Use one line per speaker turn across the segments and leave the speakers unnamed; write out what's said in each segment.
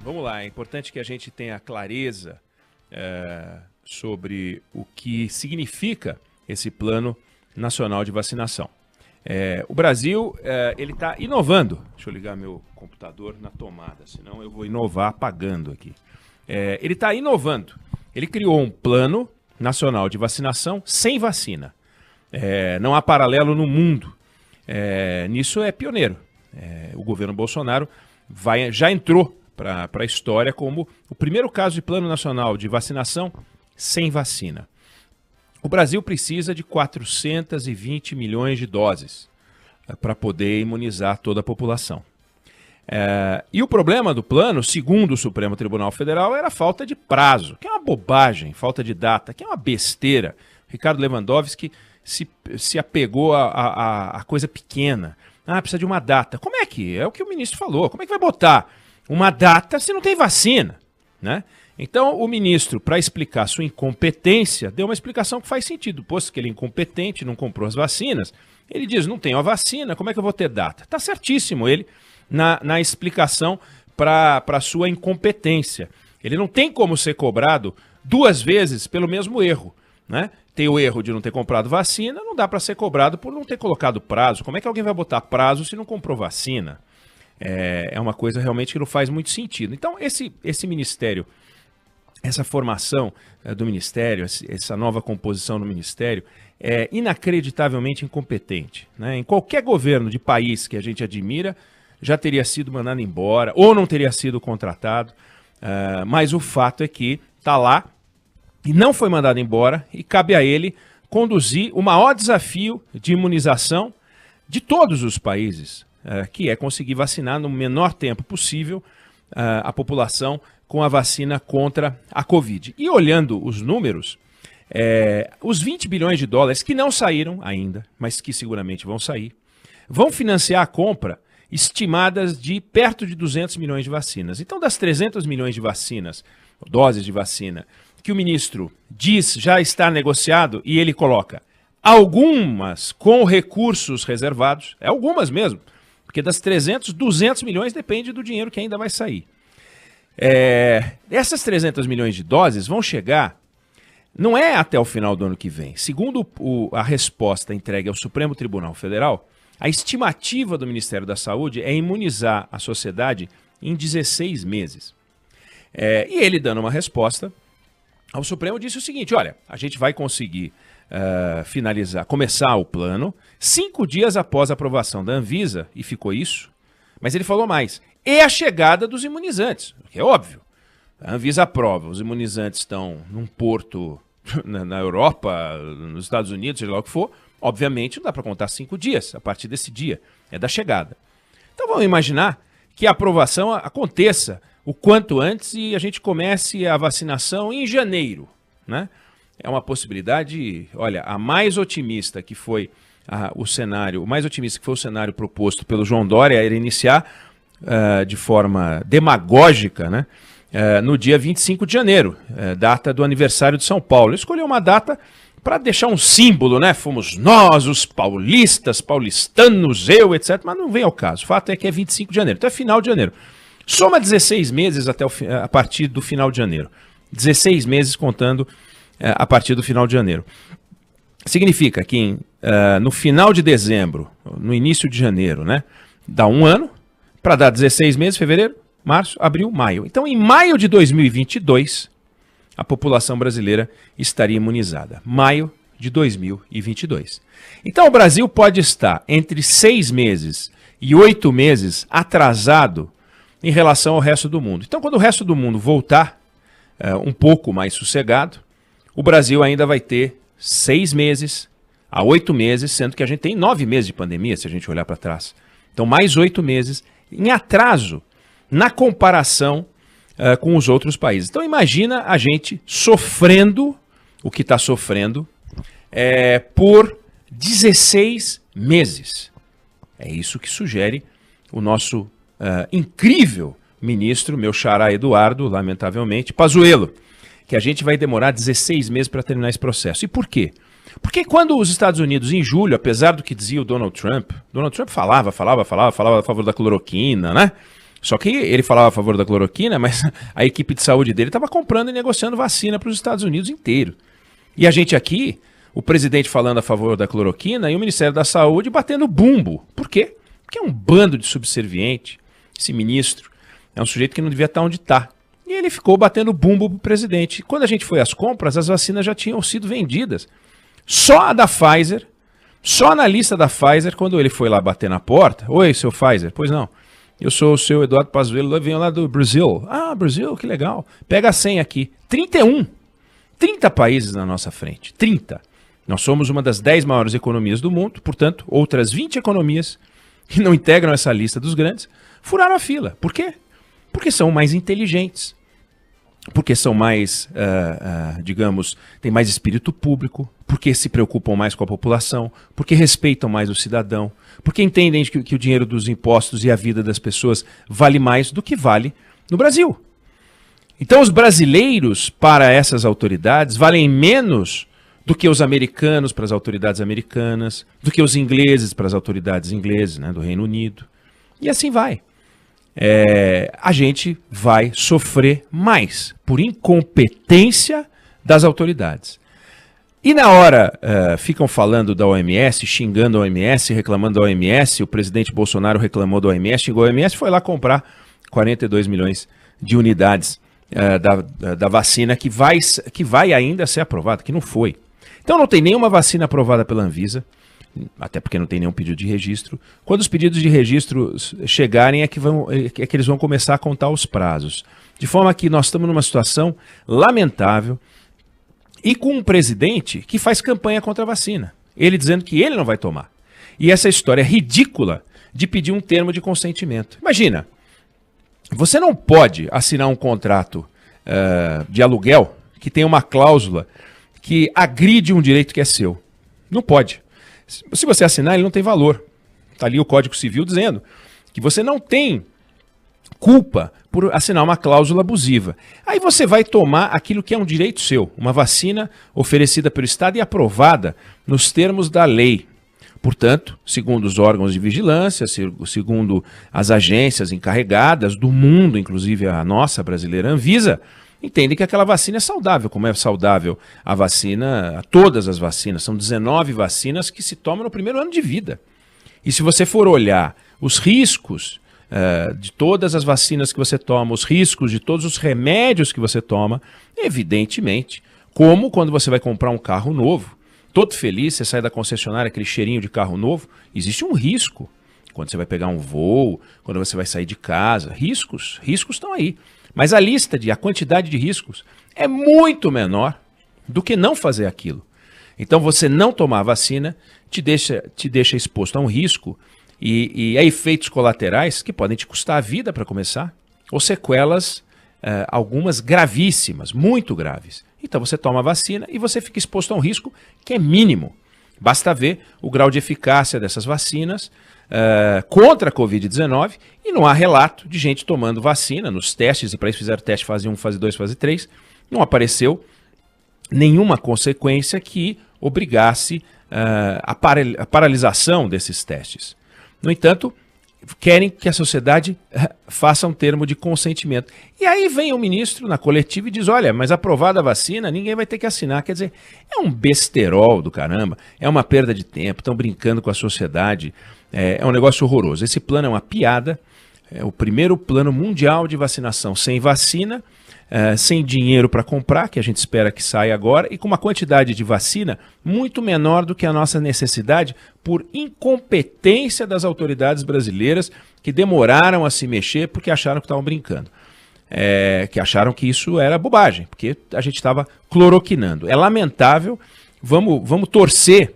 Vamos lá, é importante que a gente tenha clareza sobre o que significa esse Plano Nacional de Vacinação. O Brasil ele está inovando. Deixa eu ligar meu computador na tomada, senão eu vou inovar apagando aqui. Ele está inovando. Ele criou um Plano Nacional de Vacinação sem vacina. Não há paralelo no mundo. Nisso é pioneiro. O governo Bolsonaro já entrou para a história como o primeiro caso de Plano Nacional de Vacinação sem vacina. O Brasil precisa de 420 milhões de doses para poder imunizar toda a população. E o problema do plano, segundo o Supremo Tribunal Federal, era a falta de prazo, que é uma bobagem, falta de data, que é uma besteira. Ricardo Lewandowski se apegou a coisa pequena. Precisa de uma data. Como é que? É o que o ministro falou. Como é que vai botar uma data se não tem vacina, né? Então, o ministro, para explicar sua incompetência, deu uma explicação que faz sentido. Posto que ele é incompetente, não comprou as vacinas, ele diz, não tenho a vacina, como é que eu vou ter data? Está certíssimo ele na explicação para sua incompetência. Ele não tem como ser cobrado duas vezes pelo mesmo erro, né? Tem o erro de não ter comprado vacina, não dá para ser cobrado por não ter colocado prazo. Como é que alguém vai botar prazo se não comprou vacina? É uma coisa realmente que não faz muito sentido. Então, esse ministério, essa formação do ministério, essa nova composição do ministério, é inacreditavelmente incompetente, né? Em qualquer governo de país que a gente admira, já teria sido mandado embora ou não teria sido contratado, mas o fato é que está lá e não foi mandado embora e cabe a ele conduzir o maior desafio de imunização de todos os países, que é conseguir vacinar no menor tempo possível a população com a vacina contra a Covid. E olhando os números, os 20 bilhões de dólares que não saíram ainda, mas que seguramente vão sair, vão financiar a compra estimadas de perto de 200 milhões de vacinas. Então, das 300 milhões de vacinas, doses de vacina, que o ministro diz já está negociado e ele coloca algumas com recursos reservados, algumas mesmo, porque das 300, 200 milhões depende do dinheiro que ainda vai sair. Essas 300 milhões de doses vão chegar, não é até o final do ano que vem. Segundo a resposta entregue ao Supremo Tribunal Federal, a estimativa do Ministério da Saúde é imunizar a sociedade em 16 meses. E ele, dando uma resposta ao Supremo, disse o seguinte, olha, a gente vai conseguir começar o plano 5 dias após a aprovação da Anvisa, e ficou isso, mas ele falou mais, e a chegada dos imunizantes, que é óbvio. A Anvisa aprova, os imunizantes estão num porto na Europa, nos Estados Unidos, seja lá o que for, obviamente não dá para contar 5 dias a partir desse dia, é da chegada. Então vamos imaginar que a aprovação aconteça o quanto antes e a gente comece a vacinação em janeiro, né? É uma possibilidade, olha, a mais otimista que foi o cenário, o mais otimista que foi o cenário proposto pelo João Dória era iniciar de forma demagógica, né? No dia 25 de janeiro, data do aniversário de São Paulo. Ele escolheu uma data para deixar um símbolo, né? Fomos nós, os paulistas, paulistanos, eu, etc. Mas não vem ao caso. O fato é que é 25 de janeiro, então é final de janeiro. Soma 16 meses a partir do final de janeiro. 16 meses contando a partir do final de janeiro. Significa que no final de dezembro, no início de janeiro, né? Dá um ano, para dar 16 meses, fevereiro, março, abril, maio. Então, em maio de 2022, a população brasileira estaria imunizada. Maio de 2022. Então, o Brasil pode estar entre 6 meses e 8 meses atrasado em relação ao resto do mundo. Então, quando o resto do mundo voltar um pouco mais sossegado, o Brasil ainda vai ter 6 meses a 8 meses, sendo que a gente tem 9 meses de pandemia, se a gente olhar para trás. Então, mais 8 meses em atraso na comparação com os outros países. Então, imagina a gente sofrendo o que está sofrendo por 16 meses. É isso que sugere o nosso incrível ministro, meu xará Eduardo, lamentavelmente, Pazuello, que a gente vai demorar 16 meses para terminar esse processo. E por quê? Porque quando os Estados Unidos, em julho, apesar do que dizia o Donald Trump falava a favor da cloroquina, né? Só que ele falava a favor da cloroquina, mas a equipe de saúde dele estava comprando e negociando vacina para os Estados Unidos inteiro. E a gente aqui, o presidente falando a favor da cloroquina e o Ministério da Saúde batendo bumbo. Por quê? Porque é um bando de subserviente. Esse ministro é um sujeito que não devia estar onde está. E ele ficou batendo bumbo pro presidente. Quando a gente foi às compras, as vacinas já tinham sido vendidas. Só a da Pfizer, só na lista da Pfizer, quando ele foi lá bater na porta. Oi, seu Pfizer. Pois não. Eu sou o seu Eduardo Pazuello, eu venho lá do Brasil. Ah, Brasil, que legal. Pega a senha aqui. 31. 30 países na nossa frente. 30. Nós somos uma das 10 maiores economias do mundo, portanto, outras 20 economias que não integram essa lista dos grandes furaram a fila. Por quê? Porque são mais inteligentes. Porque são mais, digamos, têm mais espírito público, porque se preocupam mais com a população, porque respeitam mais o cidadão, porque entendem que o dinheiro dos impostos e a vida das pessoas vale mais do que vale no Brasil. Então os brasileiros, para essas autoridades, valem menos do que os americanos para as autoridades americanas, do que os ingleses para as autoridades inglesas, né, do Reino Unido. E assim vai. A gente vai sofrer mais por incompetência das autoridades. E na hora ficam falando da OMS, xingando a OMS, reclamando da OMS, o presidente Bolsonaro reclamou da OMS, xingou a OMS, foi lá comprar 42 milhões de unidades da vacina que vai ainda ser aprovada, que não foi. Então não tem nenhuma vacina aprovada pela Anvisa, até porque não tem nenhum pedido de registro. Quando os pedidos de registro chegarem é que eles vão começar a contar os prazos. De forma que nós estamos numa situação lamentável e com um presidente que faz campanha contra a vacina. Ele dizendo que ele não vai tomar. E essa história ridícula de pedir um termo de consentimento. Imagina, você não pode assinar um contrato de aluguel que tem uma cláusula que agride um direito que é seu. Não pode. Se você assinar, ele não tem valor. Está ali o Código Civil dizendo que você não tem culpa por assinar uma cláusula abusiva. Aí você vai tomar aquilo que é um direito seu, uma vacina oferecida pelo Estado e aprovada nos termos da lei. Portanto, segundo os órgãos de vigilância, segundo as agências encarregadas do mundo, inclusive a nossa brasileira Anvisa, entendem que aquela vacina é saudável, como é saudável a vacina, todas as vacinas. São 19 vacinas que se tomam no primeiro ano de vida. E se você for olhar os riscos de todas as vacinas que você toma, os riscos de todos os remédios que você toma, evidentemente, como quando você vai comprar um carro novo, todo feliz, você sai da concessionária, aquele cheirinho de carro novo, existe um risco. Quando você vai pegar um voo, quando você vai sair de casa, riscos estão aí. Mas a quantidade de riscos é muito menor do que não fazer aquilo. Então você não tomar a vacina te deixa exposto a um risco e a efeitos colaterais que podem te custar a vida para começar, ou sequelas, algumas gravíssimas, muito graves. Então você toma a vacina e você fica exposto a um risco que é mínimo. Basta ver o grau de eficácia dessas vacinas contra a Covid-19 e não há relato de gente tomando vacina nos testes, e para isso fizeram teste fase 1, fase 2, fase 3, não apareceu nenhuma consequência que obrigasse a paralisação desses testes. No entanto, querem que a sociedade faça um termo de consentimento. E aí vem o ministro na coletiva e diz, olha, mas aprovada a vacina, ninguém vai ter que assinar. Quer dizer, é um besterol do caramba, é uma perda de tempo, estão brincando com a sociedade, é um negócio horroroso. Esse plano é uma piada, é o primeiro plano mundial de vacinação sem vacina, sem dinheiro para comprar, que a gente espera que saia agora, e com uma quantidade de vacina muito menor do que a nossa necessidade por incompetência das autoridades brasileiras que demoraram a se mexer porque acharam que estavam brincando. Que acharam que isso era bobagem, porque a gente estava cloroquinando. É lamentável, vamos torcer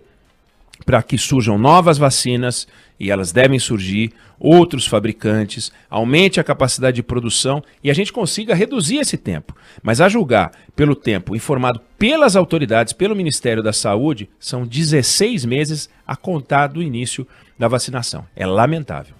para que surjam novas vacinas, e elas devem surgir, outros fabricantes, aumente a capacidade de produção e a gente consiga reduzir esse tempo. Mas a julgar pelo tempo informado pelas autoridades, pelo Ministério da Saúde, são 16 meses a contar do início da vacinação. É lamentável.